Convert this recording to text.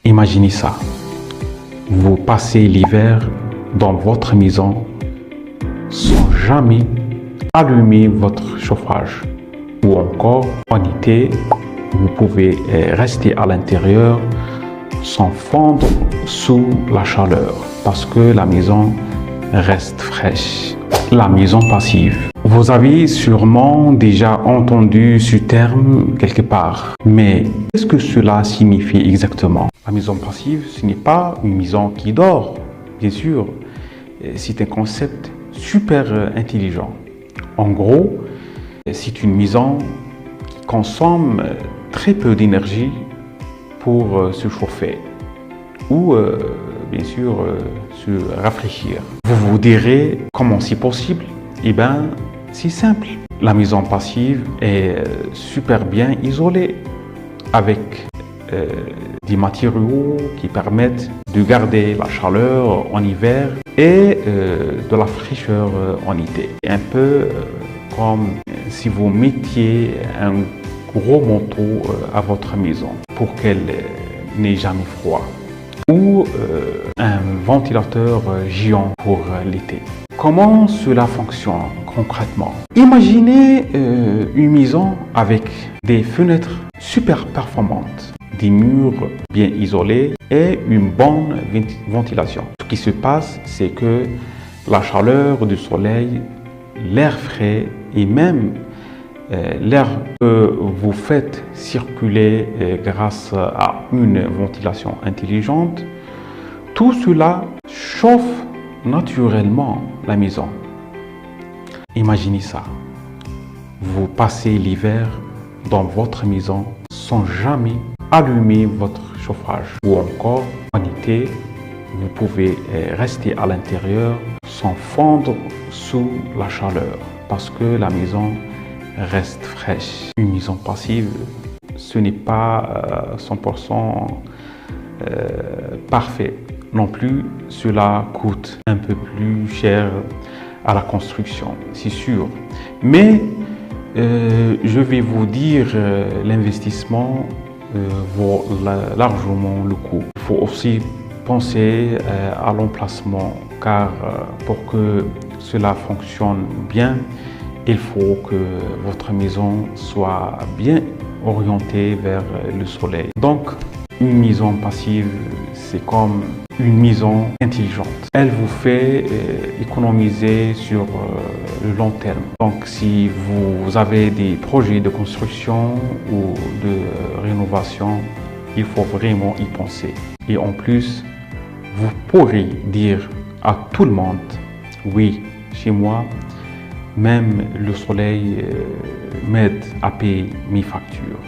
Imaginez ça. Vous passez l'hiver dans votre maison sans jamais allumer votre chauffage. Ou encore, en été, vous pouvez rester à l'intérieur sans fondre sous la chaleur parce que la maison reste fraîche. La maison passive. Vous avez sûrement déjà entendu ce terme quelque part. Mais qu'est-ce que cela signifie exactement? La maison passive, ce n'est pas une maison qui dort, bien sûr. C'est un concept super intelligent. En gros, c'est une maison qui consomme très peu d'énergie pour se chauffer ou bien sûr se rafraîchir. Vous vous direz comment c'est possible? Eh bien, c'est simple. La maison passive est super bien isolée avec des matériaux qui permettent de garder la chaleur en hiver et de la fraîcheur en été. Un peu comme si vous mettiez un gros manteau à votre maison pour qu'elle n'ait jamais froid ou un ventilateur géant pour l'été. Comment cela fonctionne concrètement? Imaginez une maison avec des fenêtres super performantes, des murs bien isolés et une bonne ventilation. Ce qui se passe, c'est que la chaleur du soleil, l'air frais et même l'air que vous faites circuler grâce à une ventilation intelligente, tout cela chauffe naturellement la maison. Imaginez ça. Vous passez l'hiver dans votre maison sans jamais allumer votre chauffage. Ou encore, en été, vous pouvez rester à l'intérieur sans fondre sous la chaleur parce que la maison reste fraîche. Une maison passive, ce n'est pas 100% parfait. Non plus, cela coûte un peu plus cher à la construction, c'est sûr. Mais je vais vous dire, l'investissement vaut largement le coup. Il faut aussi penser à l'emplacement car pour que cela fonctionne bien, il faut que votre maison soit bien orientée vers le soleil. Donc, une maison passive, c'est comme une maison intelligente. Elle vous fait économiser sur le long terme. Donc, si vous avez des projets de construction ou de rénovation, il faut vraiment y penser. Et en plus, vous pourrez dire à tout le monde, oui, chez moi, même le soleil m'aide à payer mes factures.